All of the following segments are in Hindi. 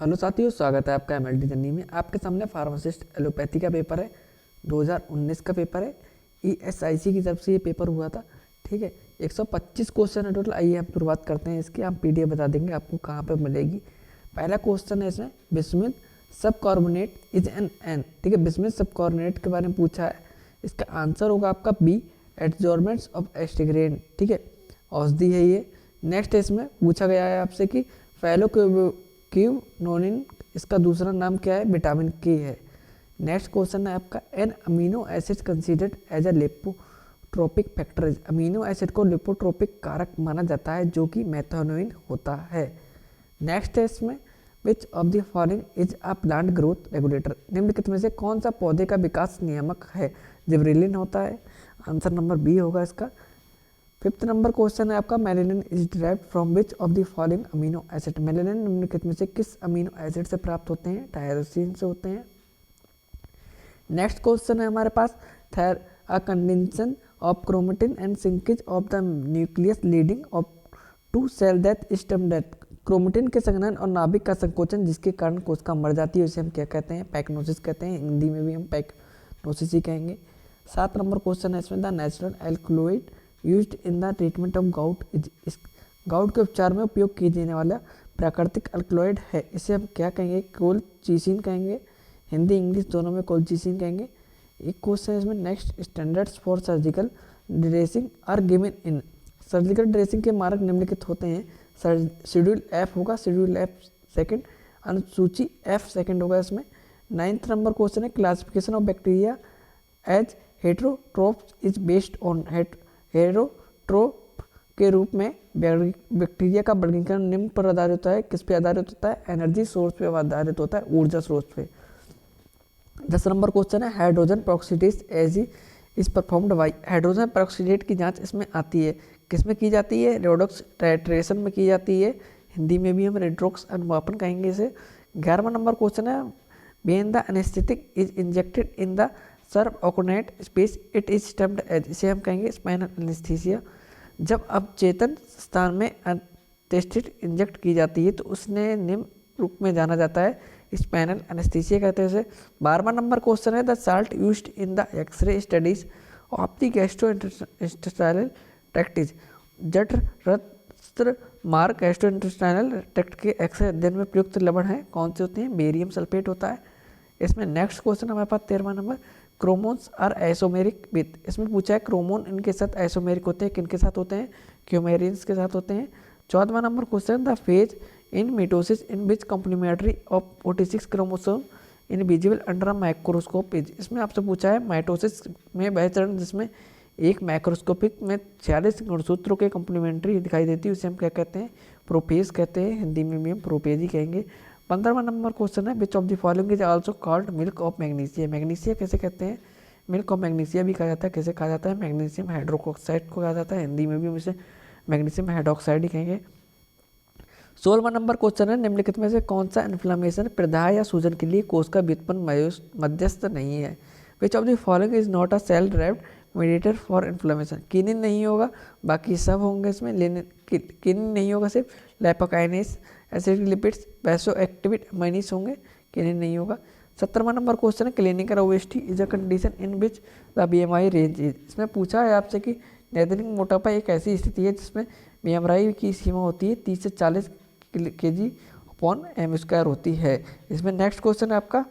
हेलो साथियों, स्वागत है आपका एमएलटी जर्नी में। आपके सामने फार्मासिस्ट एलोपैथी का पेपर है, 2019 का पेपर है। ईएसआईसी की तरफ से ये पेपर हुआ था। ठीक है, 125 क्वेश्चन है टोटल। आइए हम शुरुआत करते हैं इसकी। हम पीडीएफ बता देंगे आपको कहाँ पे मिलेगी। पहला क्वेश्चन है इसमें, बिस्मुथ सब कार्बोनेट इज एन एन। ठीक है, बिस्मुथ सब कार्बोनेट के बारे में पूछा है। इसका आंसर होगा आपका बी, एड्जॉर्मेंट्स ऑफ एस्टिग्रेन। ठीक है, औषधि है ये। नेक्स्ट इसमें पूछा गया है आपसे कि फैलो क्यूनोनिन इसका दूसरा नाम क्या है? विटामिन के है। नेक्स्ट क्वेश्चन है आपका, an amino acid considered as a lipotropic factor. Amino acid को लिपोट्रोपिक कारक माना जाता है जो कि मेथनोइन होता है। नेक्स्ट है इसमें, which of the following is a plant growth regulator. निम्नलिखित में से कौन सा पौधे का विकास नियामक है? जिब्रेलिन होता है। आंसर नंबर बी होगा इसका। फिफ्थ नंबर क्वेश्चन है आपका, melanin is derived from which of the following amino acid. Melanin निम्नलिखित में से किस अमीनो एसिड से प्राप्त होते हैं? टायरोसिन से होते हैं। नेक्स्ट क्वेश्चन है हमारे पास, a condensation of chromatin and sinkage of the nucleus leading of to cell death stem death. Chromatin के संघनन और नाभिक का संकोचन जिसके कारण कोशिका मर जाती है उसे हम क्या कहते हैं? पैक्नोसिस कहते हैं। हिंदी में भी हम पैक्नोसिस ही कहेंगे। 7 नंबर क्वेश्चन है इसमें, the natural alkaloid used in the treatment of gout is. Gout के उपचार में उपयोग किए जाने वाला प्राकृतिक अल्कलॉइड है, इसे हम क्या कहेंगे? कोलचीसिन कहेंगे। हिंदी इंग्लिश दोनों में कोलचीसिन कहेंगे। एक क्वेश्चन है इसमें, next standards for surgical dressing are given in. Surgical dressing के मार्ग निम्नलिखित होते हैं। शेड्यूल एफ होगा, शेड्यूल एफ सेकंड, अनुसूची एफ सेकंड होगा इसमें। 9th नंबर क्वेश्चन है, classification of bacteria as heterotrophs is based on. Heterotroph के रूप में बैक्टीरिया का वर्गीकरण निम्न पर आधारित होता है। किस पे आधारित होता है? एनर्जी सोर्स पे आधारित होता है, ऊर्जा स्रोत पे। 10 नंबर क्वेश्चन है, hydrogen peroxidase as is performed by. Hydrogen peroxidate की जांच इसमें आती है, किस में की जाती है? रेडॉक्स टाइट्रेशन में की जाती है। हिंदी में भी हम रेड्रोक्स अनुमापन कहेंगे इसे। 11वां नंबर क्वेश्चन है, when the anaesthetic is injected in the subordinate space it is stumped as. इसे हम कहेंगे स्पाइनल एनेस्थीसिया। जब अवचेतन स्थान में एनेस्थेटिक इंजेक्ट की जाती है तो उसने निम्न रूप में जाना जाता है, स्पाइनल एनेस्थीसिया कहते हैं उसे। 12वां नंबर क्वेश्चन है, the salt used in the X ray studies of the gastrointestinal tract is. जठर मार्ग गैस्ट्रोइंटेस्टाइनल ट्रैक्ट के एक्सरे अध्ययन में प्रयुक्त लवण है, कौन से होते हैं? बेरियम सल्फेट होता है इसमें। नेक्स्ट क्वेश्चन हमारे पास 13वां नंबर, क्रोमोन्स आर आइसोमेरिक विथ। इसमें पूछा है क्रोमोन इनके साथ आइसोमेरिक होते हैं, किनके साथ होते हैं? क्यूमेरियंस के साथ होते हैं। 14वां number question, the phase in mitosis in which complementary of 46 chromosome in visible under a microscope is. इसमें आपसे पूछा है माइटोसिस में वह चरण जिसमें एक माइक्रोस्कोपिक में 46 गुणसूत्रों के कॉम्प्लीमेंट्री दिखाई देती है, उसे हम क्या कहते हैं? प्रोपेज कहते हैं। हिंदी में भी हम प्रोपेज ही कहेंगे। 15वां नंबर क्वेश्चन है, which of the following is also called milk of magnesia. Magnesia कैसे कहते हैं? मिल्क ऑफ मैग्नीशिया भी कहा जाता है। कैसे कहा जाता है? मैग्नीशियम हाइड्रोक्साइड को कहा जाता है। हिंदी में भी हम इसे मैग्नीशियम हाइड्रोक्साइड ही कहेंगे। 16वां नंबर क्वेश्चन है, निम्नलिखित में से कौन सा इन्फ्लेमेशन प्रदाह या सूजन के लिए कोष का व्युत्पन्न मध्यस्थ नहीं है? Which of the following is not a cell derived mediator for inflammation. Kinin नहीं होगा, बाकी सब होंगे इसमें। किनिन नहीं होगा, सिर्फ लाइपोकाइनेस, एसिडिक लिपिड्स, वैसो एक्टिविट अमाइनीस होंगे। किनिन नहीं होगा। 17वां नंबर क्वेश्चन है, clinical obesity is a condition in which the BMI range is. इसमें पूछा है आपसे कि नैदानिक मोटापा एक ऐसी स्थिति है जिसमें बीएमआई की सीमा होती है 30 से 40 kg/m² होती है। इसमें नेक्स्ट क्वेश्चन है आपका,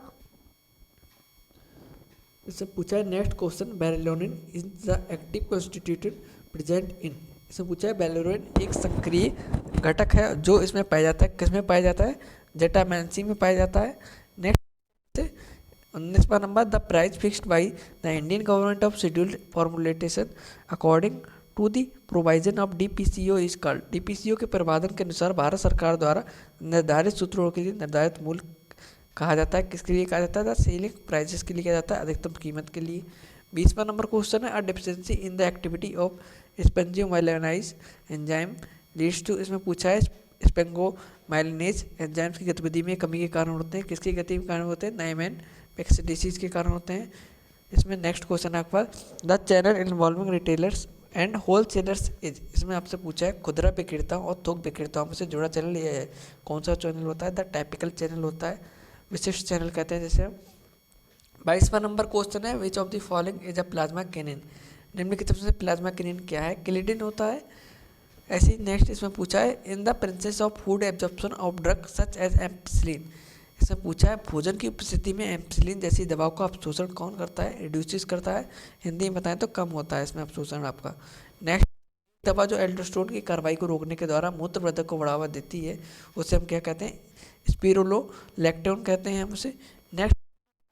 इससे पूछा है next question, barbaloin is the active constituent present in. इसमें पूछा है बेरिलोनिन एक सक्रिय घटक है जो इसमें पाया जाता है, किसमें पाया जाता है? जेटामैंसी में पाया जाता है। नेक्स्ट 19वां number, the price fixed by the Indian government of scheduled formulation according to the provision of DPCO is called. DPCO के प्रावधान के अनुसार भारत सरकार द्वारा निर्धारित सूत्रों के लिए निर्धारित मूल्य कहा जाता है। किसके लिए कहा जाता है? सेलिंग प्राइसेस के लिए कहा जाता है, अधिकतम कीमत के लिए। 20वां नंबर क्वेश्चन है, a deficiency in the activity of sphingomyelinase enzyme leads to. इसमें पूछा है स्पेंगोमाइलिनेज एंजाइम्स की गतिविधि में कमी के कारण होते हैं, किसकी गतिविधि के कारण होते हैं? नाइमैन पेक्स डिसीज के कारण होते हैं। इसमें नेक्स्ट क्वेश्चन है आपके पास, the channel involving retailers and wholesalers is, इसमें आपसे पूछा है खुदरा विक्रेताओं और थोक विक्रेताओं से जुड़ा चैनल ये है। कौन सा चैनल होता है? द टाइपिकल चैनल होता है, विशिष्ट चैनल कहते हैं जैसे। 22वां नंबर क्वेश्चन है, which of the following is a plasma kinin, निम्नलिखित में से प्लाज्मा किनिन क्या है? क्लिडिन होता है। ऐसे ही नेक्स्ट इसमें पूछा है, in the presence of food absorption of drug such as ampicillin, इसमें पूछा है भोजन की उपस्थिति में एम्पिसिलिन जैसी दवाओं का अवशोषण कौन करता है? रिड्यूसिस करता है। हिंदी में बताएं तो कम होता है इसमें अवशोषण आपका। नेक्स्ट दवा जो एल्डोस्टेरोन की कार्रवाई को रोकने के द्वारा मूत्रवर्धक को बढ़ावा देती है उसे हम क्या कहते हैं? स्पिरुलोलैक्टोन कहते हैं हम उसे। Next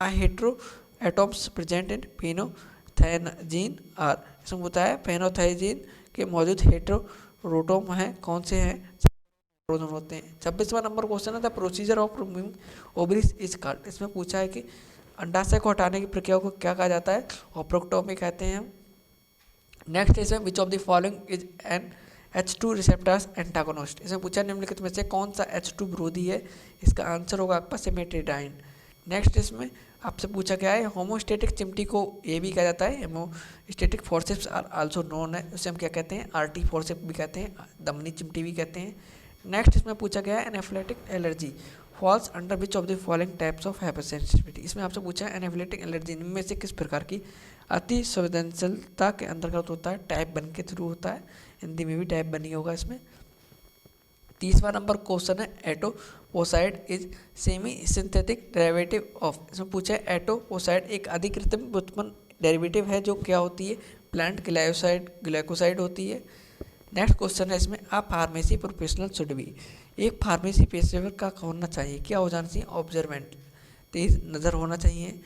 heteroatoms present in phenothiazine are, इसमें बताया फेनोथायजीन के मौजूद हेट्रोटोम है, कौन से हैं? प्रोटोन होते हैं। 26वां नंबर क्वेश्चन है, the procedure of removing ovaries is called, इसमें पूछा है कि अंडाशय को हटाने की प्रक्रिया को क्या कहा जाता है? ऑप्रोक्टोमी कहते हैं हम। नेक्स्ट इसमें which of the following is N H2 receptors antagonist, इसमें पूछा निम्नलिखित में से कौन सा H2 विरोधी है? इसका आंसर होगा आपका सिमेट्रिडाइन। नेक्स्ट इसमें आपसे पूछा गया है, होमोस्टेटिक चिमटी को ये भी कहा जाता है, haemostatic forceps are also known है, उसे हम क्या कहते हैं? आरटी फोर्सेप भी कहते हैं, दमनी चिमटी भी कहते हैं। नेक्स्ट इसमें पूछा गया है, anaphylactic allergy falls under which of the following types of hypersensitivity, इसमें आपसे पूछा है एनाफिलेटिक एलर्जी इनमें से किस प्रकार की अति संवेदनशीलता के अंतर्गत होता है? टाइप 1 के थ्रू होता है, हिंदी में भी टाइप 1 ही होगा इसमें। 30वां नंबर क्वेश्चन है, etoposide is semi synthetic derivative of, इसमें पूछा है एटोपोसाइड एक अधिकृतम व्युत्पन्न डेरिवेटिव है जो क्या होती है? प्लांट ग्लाइकोसाइड होती है। नेक्स्ट क्वेश्चन है इसमें, आ फार्मेसी प्रोफेशनल शुड बी, एक फार्मेसी पेशेवर का होना चाहिए, क्या हो जाना चाहिए? ऑब्जर्वेंट, तेज नज़र होना चाहिए।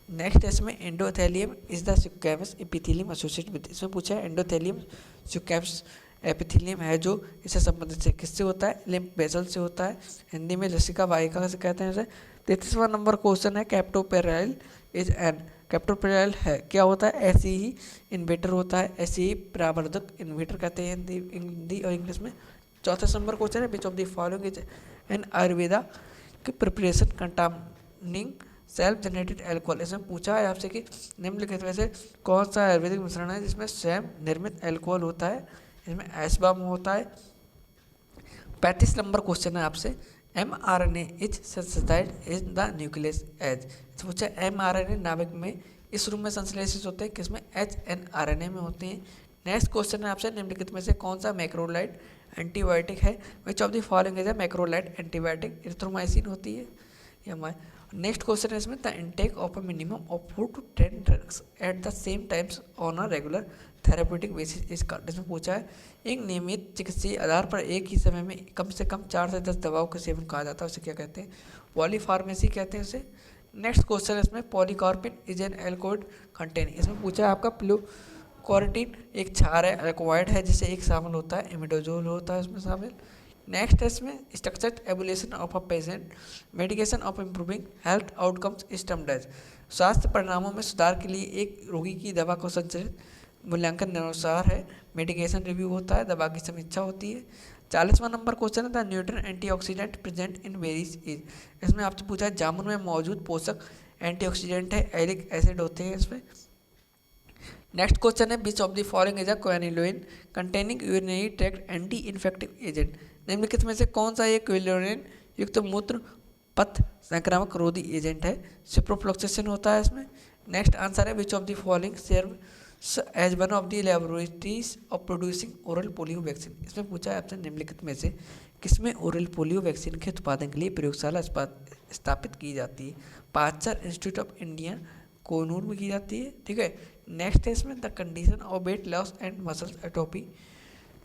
नेक्स्ट इसमें endothelium is the squamous epithelium associated with, इसमें पूछा है एंडोथेलियम स्क्वैमस एपिथेलियम है जो इससे संबंधित से किससे होता है? लिम्फ वेसल से होता है, हिंदी में लसिका वाहिका से कहते हैं इसे। 33वां नंबर क्वेश्चन है, कैप्टोपेराइल इज एन, कैप्टोपेराइल है क्या होता है? ऐसे ही इन्वेटर होता है, ऐसे ही परावर्धक इन्वेटर कहते हैं हिंदी और इंग्लिश में। 34 नंबर क्वेश्चन है, which of the following is N Ayurveda की प्रिपरेशन कंटामिनिंग सेल्फ जनरेटेड एल्कोहल, इसमें पूछा है आपसे कि निम्नलिखित में से कौन सा आयुर्वेदिक मिश्रण है जिसमें स्वयं निर्मित एल्कोहल होता है? इसमें एस्बाम होता है। 35 नंबर क्वेश्चन है आपसे, mRNA is synthesised in the nucleus as, पूछा mRNA नाभिक में इस रूप में संश्लेषित होते हैं, किसमें? hnRNA में होते हैं। नेक्स्ट क्वेश्चन है आपसे, निम्नलिखित में से कौन सा मैक्रोलाइड एंटीबायोटिक है? Which of the following is a macrolide antibiotic? Erythromycin होती है या नेक्स्ट क्वेश्चन है इसमें, the intake of a minimum of 4 to 10 drugs at the same times on a regular therapeutic basis इस कार्ड, इसमें पूछा है एक नियमित चिकित्सीय आधार पर एक ही समय में कम से कम 4 से 10 दवाओं का सेवन कहा जाता है, उसे क्या कहते हैं? पॉलीफार्मेसी कहते हैं उसे। नेक्स्ट क्वेश्चन है इसमें, पॉलीकार्पिन इज एन एल्कोहल कंटेनिंग, इसमें पूछा है आपका प्लूकोरेटिन एक क्षार है, अल्कोहॉइड है जिसे एक शामिल होता है, इमिडाजोल होता है इसमें शामिल। नेक्स्ट है इसमें, structured evolution of a patient medication of improving health outcomes is termed as, स्वास्थ्य परिणामों में सुधार के लिए एक रोगी की दवा को संचालित मूल्यांकन अनुसार है, मेडिकेशन रिव्यू होता है, दवा की समीक्षा होती है। 40वां नंबर क्वेश्चन है, the nutrient antioxidant present in berries is, इसमें आपसे पूछा है जामुन में मौजूद पोषक एंटीऑक्सीडेंट है, एलिक एसिड होते हैं इसमें। नेक्स्ट क्वेश्चन है, which of the following is a quinolone containing urinary tract anti infective agent, निम्नलिखित में से कौन सा ये क्वेनिलोइन युक्त मूत्र पथ संक्रामक रोधी एजेंट है? सिप्रोफ्लोक्सेसिन होता है इसमें। नेक्स्ट आंसर है, which of the following serve as one of the laboratories of producing oral polio vaccine, इसमें पूछा है आपसे निम्नलिखित में से किसमें ओरल पोलियो वैक्सीन के उत्पादन के लिए प्रयोगशाला स्थापित की जाती है? Pasteur institute of India Konur में की जाती है, ठीक है। नेक्स्ट है इसमें, the condition of weight loss and muscles atrophy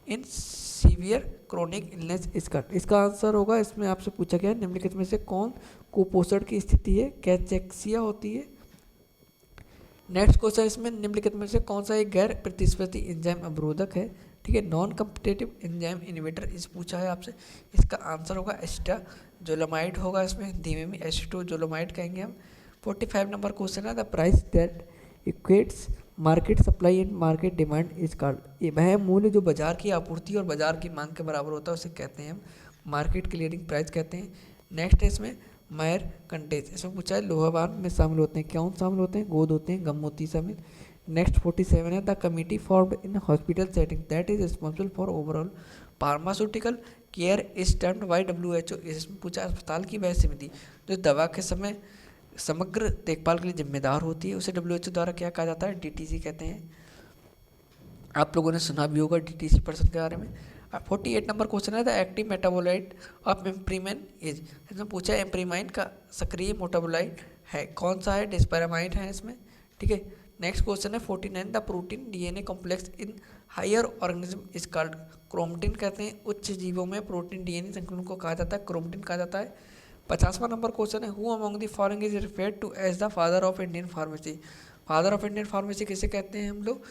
in severe chronic illness, इसका आंसर होगा, इसमें आपसे पूछा गया है निम्नलिखित में से कौन कुपोषण की स्थिति है? कैचेक्सिया होती है। नेक्स्ट क्वेश्चन इसमें, निम्नलिखित में से कौन सा एक गैर प्रतिस्पर्धी एंजाइम अवरोधक है? ठीक है, नॉन कम्पिटेटिव एंजाइम इनहिबिटर इस पूछा है आपसे, इसका आंसर होगा एस्टाजोलामाइड होगा, इसमें हिंदी में भी एस्टोजोलामाइड कहेंगे हम। 45 नंबर क्वेश्चन है, the price that equates market supply and market demand is called, ये वह मूल्य जो बाजार की आपूर्ति और बाजार की मांग के बराबर होता है उसे कहते हैं हम मार्केट क्लियरिंग प्राइस कहते हैं। नेक्स्ट है इसमें, मायर कंटेज, इसमें पूछा है लोहावान में शामिल होते हैं, कौन शामिल होते हैं? गोद होते हैं, गम होती है शामिल। नेक्स्ट 47 है the committee formed in hospital setting that is responsible for overall pharmaceutical care is termed by WHO। इसमें पूछा अस्पताल की वह समिति जो दवा के समय समग्र देखभाल के लिए जिम्मेदार होती है उसे WHO द्वारा क्या कहा जाता है, DTC कहते हैं। आप लोगों ने सुना भी होगा DTC पर्सन के बारे में। 48 नंबर क्वेश्चन है the active metabolite of imipramine is. इसमें पूछा है एम्प्रीमाइन का सक्रिय मेटाबोलाइट है कौन सा है, डिस्पेरामाइड है इसमें, ठीक है। नेक्स्ट क्वेश्चन है 49 the protein DNA complex in higher organism is called chromatin कहते हैं। उच्च जीवों में प्रोटीन DNA संकुलन को कहा जाता है क्रोमटिन कहा जाता है। 50वां नंबर क्वेश्चन है who among the following is referred to as the father of Indian pharmacy. Father of Indian pharmacy किसे कहते हैं हम लोग,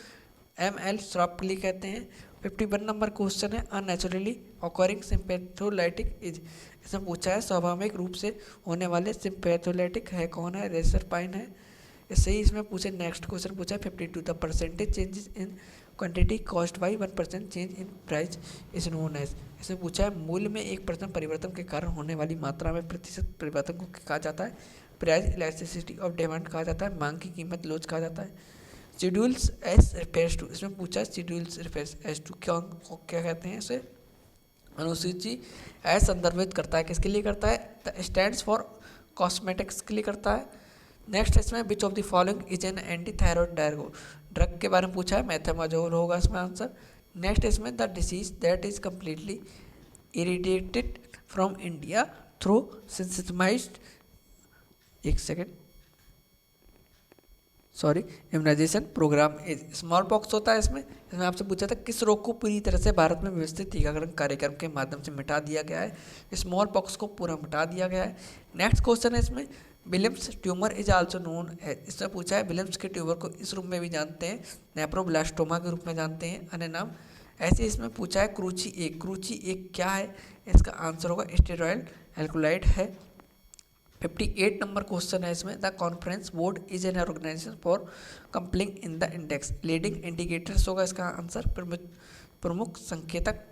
ML श्रॉपली कहते हैं। 51 नंबर क्वेश्चन है अननेचुरली ऑकरिंग सिम्पैथोलाइटिक इज। इसमें पूछा है स्वाभाविक रूप से होने वाले सिम्पैथोलाइटिक है कौन है, रेसरपाइन है। इससे ही इसमें पूछे नेक्स्ट क्वेश्चन पूछा है 52 the percentage changes in quantity cost by 1% change in price is known as. इसमें पूछा है मूल्य में 1% परिवर्तन के कारण होने वाली मात्रा में प्रतिशत परिवर्तन को कहा जाता है प्राइस इलास्टिसिटी ऑफ डिमांड कहा जाता है, मांग की कीमत लोच कहा जाता है। शेड्यूल्स एस रिफेयर्स टू, इसमें पूछा है शेड्यूल्स रिफेयर्स एस टू क्या कहते हैं इसे, अनुसूची एस संदर्भित करता है किसके लिए करता है, स्टैंड्स फॉर कॉस्मेटिक्स के लिए करता है। नेक्स्ट इसमें which of the following is an anti thyroid drug के बारे में पूछा है, मेथामाजोल होगा इसमें आंसर। नेक्स्ट इसमें the disease that is completely eradicated from India through synthesised, एक second sorry, immunisation programme is smallpox होता है। इसमें आपसे पूछा था किस रोग को पूरी तरह से भारत में व्यवस्थित टीकाकरण कार्यक्रम के माध्यम से मिटा दिया गया है, स्मॉल पॉक्स को पूरा मिटा दिया गया है। नेक्स्ट क्वेश्चन है इसमें Williams tumour is also known है। इसमें पूछा है विलियम्स के ट्यूमर को इस रूप में भी जानते हैं नेप्रोब्लास्टोमा के रूप में जानते हैं अन्य नाम। ऐसे इसमें पूछा है क्रूची एक क्या है, इसका आंसर होगा स्टेरॉयड एल्कोलाइड है। 58 नंबर क्वेश्चन है इसमें the conference board is an organisation for compiling in the index leading indicators होगा इसका आंसर प्रमुख संकेतक।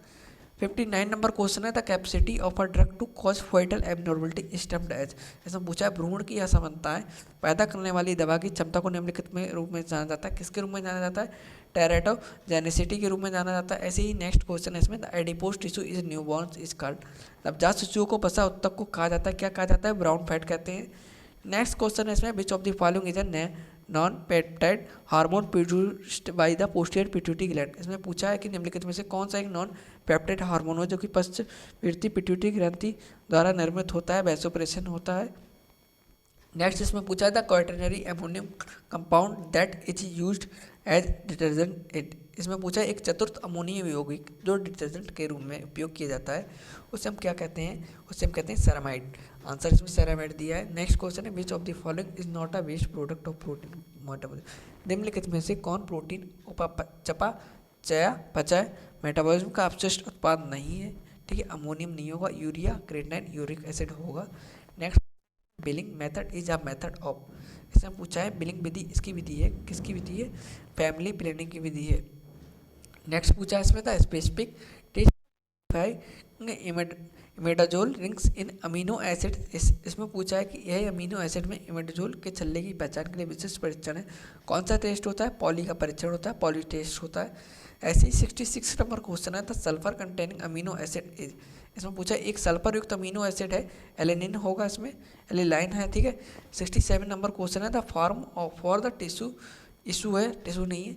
59 नंबर क्वेश्चन है the capacity of a drug to cause foetal abnormality stumped as. इसमें पूछा है भ्रूण की असमानताएं पैदा करने वाली दवा की क्षमता को निम्नलिखित में रूप में जाना जाता है, किसके रूप में जाना जाता है, टेरेटोजेनेसिटी के रूप में जाना जाता है। ऐसे ही नेक्स्ट क्वेश्चन है इसमें the adipose tissue is newborn is called, नवजात शिशुओं को बसा उत्तक को कहा जाता है क्या कहा जाता है, ब्राउन फैट कहते हैं। नेक्स्ट क्वेश्चन है इसमें which of the following is a non peptide hormone produced by the posterior pituitary gland. इसमें पूछा है कि निम्नलिखित में से कौन सा एक नॉन पेप्टाइड हार्मोन हो जो कि पश्चवर्ती पिट्यूटरी ग्रंथि द्वारा निर्मित होता है, वैसोप्रेशन होता है। नेक्स्ट इसमें पूछा है the quaternary ammonium compound that is used as detergent it. इसमें पूछा है एक चतुर्थ अमोनियम यौगिक जो डिटर्जेंट के रूप में उपयोग किया जाता है उसे हम क्या कहते हैं, उसे हम कहते हैं सेरामाइड। आंसर इसमें सेरामाइड दिया है। नेक्स्ट क्वेश्चन है which of the following is not a waste product of protein metabolism. निम्नलिखित में से कौन प्रोटीन चयापचय मेटाबॉलिज्म का अपशिष्ट उत्पाद नहीं है, ठीक है, अमोनियम नहीं होगा, यूरिया क्रेटिनाइन यूरिक एसिड होगा। Next billing method is a method of, इसमें पूछा है बिलिंग विधि इसकी विधि है, किसकी विधि है, फैमिली प्लानिंग की विधि है। नेक्स्ट पूछा है इसमें था specific imidazole rings in amino acid. इसमें पूछा है कि यह अमीनो एसिड में इमेडाजोल के छल्ले की पहचान के लिए विशिष्ट परीक्षण है, कौन सा टेस्ट होता है, पॉली का परीक्षण होता है, पॉली टेस्ट होता है। ऐसे ही 66 नंबर क्वेश्चन है the sulphur containing amino acid is. इसमें पूछा है एक सल्फर युक्त अमीनो एसिड है, एलेनिन होगा, इसमें एलिलाइन है, ठीक है। 67 नंबर क्वेश्चन है the form for the tissue, issue है टिश्यू नहीं है,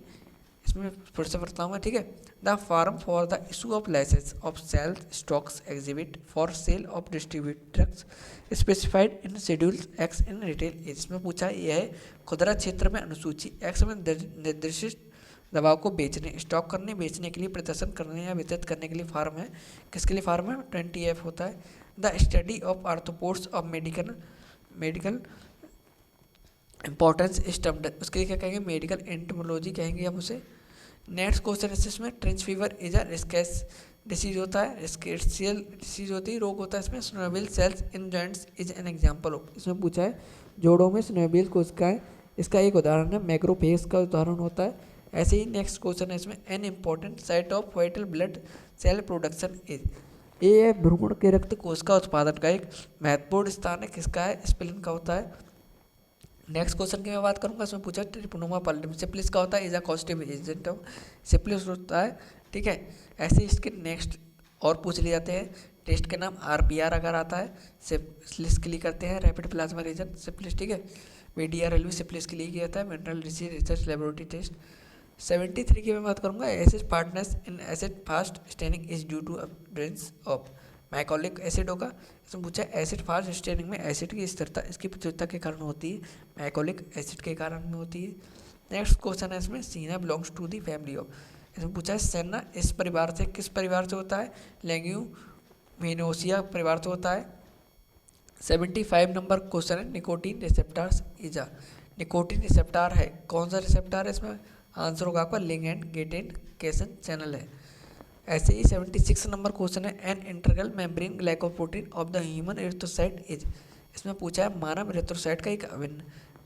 इसमें फिर से बताऊँगा, ठीक है। The form for the issue of licence of sale stocks exhibit for sale of distribute drugs specified in schedule X in retail. इसमें पूछा है यह खुदरा क्षेत्र में अनुसूची एक्स में निर्दिष्ट दवाओं को बेचने, स्टॉक करने, बेचने के लिए प्रदर्शन करने या वितरित करने के लिए फार्म है, किसके लिए फार्म है, 20F होता है। The study of arthropods of medical importance stumped, उसके लिए क्या कहेंगे, मेडिकल एंटोमोलॉजी कहेंगे हम उसे। नेक्स्ट क्वेश्चन इसमें ट्रेंच फीवर इज अ रिस्केस डिसीज होता है, रिस्केशियल डिसीज होती है, रोग होता है इसमें। Snowball cells in joints is an example of, इसमें पूछा है जोड़ों में स्नोबेल कोशिकाएं, इसका एक उदाहरण है, मैक्रोफेज का उदाहरण होता है। ऐसे ही नेक्स्ट क्वेश्चन है इसमें an important site of vital blood cell production is, ये भ्रूण के रक्त कोश का उत्पादन का एक महत्वपूर्ण स्थान है, किसका है, स्प्लीन का होता है। नेक्स्ट क्वेश्चन की मैं बात करूंगा, इसमें पूछा ट्रिपनोमा पल्लिम सिप्लिस का होता है, is a causative agent of syphilis होता है, ठीक है। ऐसे इसके नेक्स्ट और पूछ लिए जाते हैं। टेस्ट के नाम RPR अगर आता है, सिप्लिस के लिए करते हैं, रैपिड प्लाज्मा रीजन सिप्लिस, ठीक है। VDR रेलवे सिप्लिस के लिए किया जाता है, मिनरल रिसर्च लेबोरेटरी टेस्ट। 73 की मैं बात करूंगा, acid partners in acid fast staining is due to absence of mycolic acid होगा। इसमें पूछा है एसिड फास्ट स्टेनिंग में एसिड की स्थिरता इसकी प्रचुरता के कारण होती है, मैकोलिक एसिड के कारण में होती है। नेक्स्ट क्वेश्चन है इसमें, senna belongs to the family of, इसमें पूछा है सेना इस परिवार से किस परिवार से होता है, लेग्यूमिनोसिया परिवार से होता है। 75 नंबर क्वेश्चन है, निकोटीन रिसेप्टार्स इजा, निकोटीन रिसेप्टार है, कौन सा रिसेप्टार है इसमें, आंसर होगा आपका लिगैंड गेटेन केशन चैनल है। ऐसे ही 76 नंबर क्वेश्चन है, an integral membrane glycoprotein of the human erythrocyte is, इसमें पूछा है मानव एरिथ्रोसाइट का एक अभिन्न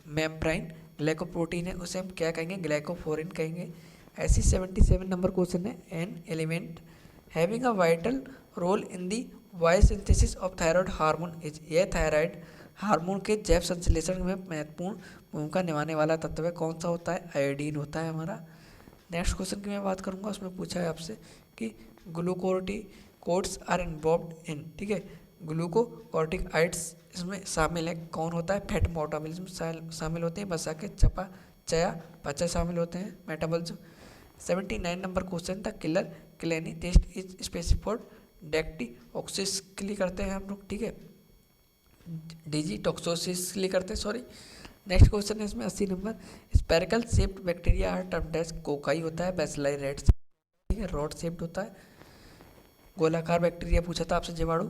मेम्ब्रेन ग्लाइकोप्रोटीन है, उसे हम क्या कहेंगे, ग्लाइकोफोरिन कहेंगे। ऐसी 77 नंबर क्वेश्चन है, an element having a vital role in the biosynthesis of thyroid hormone is, यह थायराइड हार्मोन के जैव संश्लेषण में महत्वपूर्ण भूमिका निभाने वाला तत्व है, कौन सा होता है, आयोडीन होता है हमारा। नेक्स्ट क्वेश्चन की मैं बात करूंगा, उसमें पूछा है आपसे कि ग्लूकोर्टिकोइड्स आर इन्वॉल्व्ड इन, ठीक है, ग्लूकोकॉर्टिकोइड्स इसमें शामिल है, कौन होता है, फैट मेटाबॉलिज्म शामिल होते हैं, बसा के चपा चया पचा शामिल होते हैं, मेटाबॉलिज्म। 79 नंबर क्वेश्चन था, किलर क्लैनी टेस्ट इज स्पेसिफोर्ड डेक्टीऑक्सिस के लिए करते हैं हम लोग, ठीक है, डिजिटॉक्सोसिस के लिए करते हैं, सॉरी। नेक्स्ट क्वेश्चन है इसमें 80 number, spherical shaped bacteria are termed as, cocci होता है, बेसिलाई रेड, ठीक है, रॉड शेप्ड होता है, गोलाकार बैक्टीरिया पूछा था आपसे जीवाणु,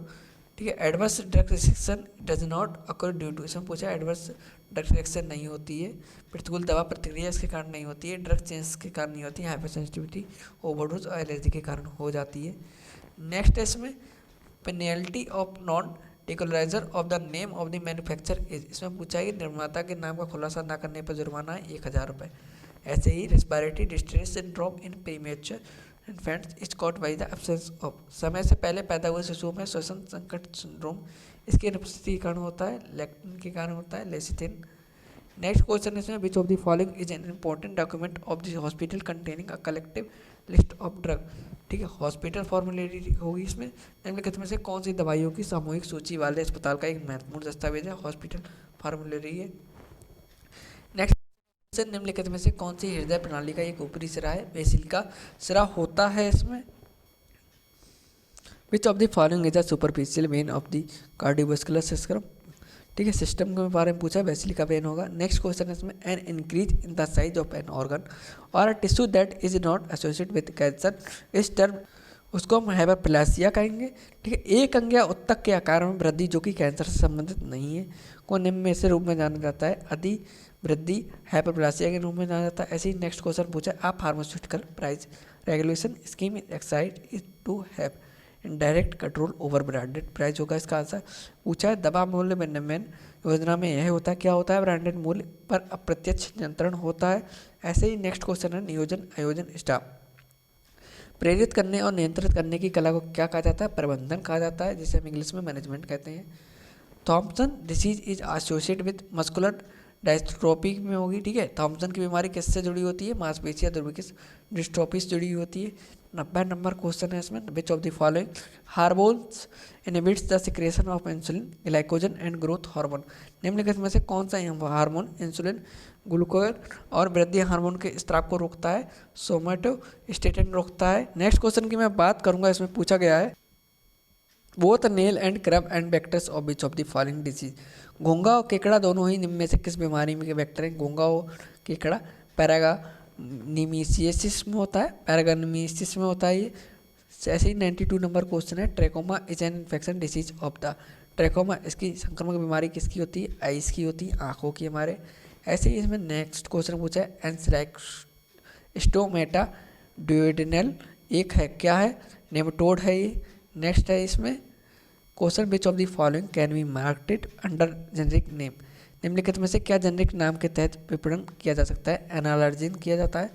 ठीक है। Adverse drug reaction does not occur due to, इसमें पूछा एडवर्स ड्रग रिएक्शन नहीं होती है, प्रतिकूल दवा प्रतिक्रिया इसके कारण नहीं होती है, ड्रग चेंज के कारण नहीं होती है, हाइपर सेंसिटिविटी ओवरडोज और एलर्जी के कारण हो जाती है। नेक्स्ट है इसमें penalty of non disclosure of the name of the manufacture is, इसमें पूछा है कि निर्माता के नाम का खुलासा न करने पर जुर्माना है 1000 रुपये। ऐसे ही respiratory distress syndrome in premature infants is caught by the absence of, समय से पहले पैदा हुए शिशुओं में श्वसन संकट सिंड्रोम इसकी अनुपस्थिति के कारण होता है, लैक्टिन के कारण होता है, लेसिथिन। नेक्स्ट क्वेश्चन इसमें, which of the following is an important document of the hospital containing a collective list of drug, ठीक है, हॉस्पिटल फॉर्मुलेरी होगी इसमें, निम्नलिखित में से कौन सी दवाइयों की सामूहिक सूची वाले अस्पताल का एक महत्वपूर्ण दस्तावेज है, हॉस्पिटल फॉर्मुलेरी है। नेक्स्ट, निम्नलिखित में से कौन सी हृदय प्रणाली का एक ऊपरी सिरा है, बेसिलिका सिरा होता है इसमें। Which of the following is a superficial vein of the cardiovascular system, ठीक है, सिस्टम के बारे में पूछा है, बेसिलिका वेन होगा। नेक्स्ट क्वेश्चन है इसमें, an increase in the size of an organ और a tissue that is not associated with cancer is term, उसको हम हाइपरप्लासिया कहेंगे, ठीक है। एक अंग या उत्तक के आकार में वृद्धि जो कि कैंसर से संबंधित नहीं है को निम्न में से रूप में जाना जाता है, अति वृद्धि हाइपरप्लासिया के रूप में जाना जाता है। ऐसे ही नेक्स्ट क्वेश्चन पूछा है, आप pharmaceutical price regulation scheme excite is to have indirect control over branded price होगा इसका आंसर। पूछा है दवा मूल्य विनियमन योजना में यह होता है, क्या होता है, ब्रांडेड मूल्य पर अप्रत्यक्ष नियंत्रण होता है। ऐसे ही नेक्स्ट क्वेश्चन है, नियोजन आयोजन स्टाफ प्रेरित करने और नियंत्रित करने की कला को क्या कहा जाता है, प्रबंधन कहा जाता है, जिसे हम इंग्लिश में मैनेजमेंट कहते हैं। Thompson disease is associated with muscular dystrophy में होगी, ठीक है। थॉम्पसन की बीमारी किससे जुड़ी होती है, मांसपेशियां दुर्विकिस डिस्ट्रोफी से जुड़ी होती है। 90 नंबर क्वेश्चन है इसमें, which of the following hormones inhibits the secretion of insulin glycogen and growth hormone, निम्नलिखित में से कौन सा हार्मोन इंसुलिन ग्लूकोज और वृद्धि हार्मोन के स्त्राव को रोकता है, सोमेटोस्टेटिन रोकता है। नेक्स्ट क्वेश्चन की मैं बात करूंगा, इसमें पूछा गया है, बोथ नेल एंड क्रब एंड vectors of which of the following disease, घोंघा और केकड़ा दोनों ही निम्न में से किस बीमारी में के वेक्टर हैं, घोंघा और केकड़ा पैरागानिमिसिस में होता है, पैरागानिमिसिस में होता है ये। ऐसे ही 92 नंबर क्वेश्चन है, trachoma is an infection disease of the, trachoma इसकी संक्रामक बीमारी किसकी होती है, आइस की होती है, आँखों की हमारे। ऐसे ही इसमें नेक्स्ट क्वेश्चन पूछा है, एंस्लाइस्टोमेटा ड्यूडेनल एक है, क्या है, नेमाटोड है ये। नेक्स्ट है इसमें question, which of the following can be marketed under generic name, निम्नलिखित में से क्या जेनरिक नाम के तहत विपणन किया जा सकता है, एनालर्जिन किया जाता है।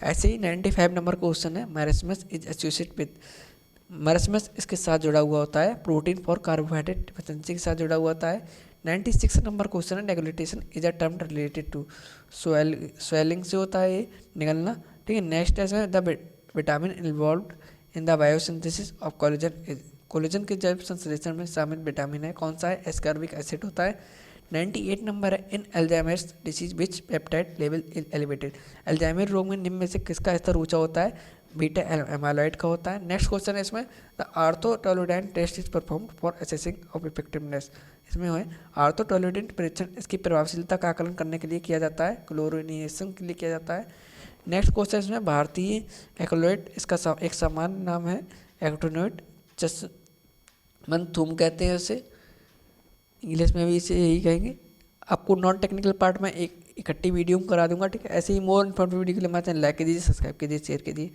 ऐसे ही 95 नंबर क्वेश्चन है, मैरिस्मस इज एसोसिएटेड विद, मैरिस्मस इसके साथ जुड़ा हुआ होता है, प्रोटीन फॉर कार्बोहाइड्रेट डिफिशिएंसी के साथ जुड़ा हुआ होता है, 96 नंबर क्वेश्चन है, deglutition is a term related to swelling से होता है ये निकलना, ठीक है। नेक्स्ट है the vitamin involve in the biosynthesis of collagen, collagen के जैव संश्लेषण में शामिल विटामिन है, कौन सा है, एस्कॉर्बिक एसिड होता है। 98 नंबर है, in Alzheimer's disease which peptide level is elevated, Alzheimer रोग में निम्न में से किसका स्तर ऊंचा होता है, बीटा एमाइलॉइड का होता है। नेक्स्ट क्वेश्चन है इसमें, the orthotolidine test is performed for assessing of effectiveness, इसमें है आर्थोटोलोडेंट परीक्षण इसकी प्रभावशीलता का आकलन करने के लिए किया जाता है, क्लोरिनेशन के लिए किया जाता है। नेक्स्ट क्वेश्चन इसमें, भारतीय एक्लोइड इसका एक सामान्य नाम है एक्टोनोइड चस्मनथुम कहते हैं इसे, इंग्लिश में भी इसे यही कहेंगे। आपको नॉन टेक्निकल पार्ट में एक इकट्ठी वीडियो करा दूंगा, ठीक है। ऐसे ही मोर इन्फॉर्मेटिव वीडियो के लिए हमारे चैनल लाइक कीजिए, सब्सक्राइब कीजिए, शेयर कीजिए।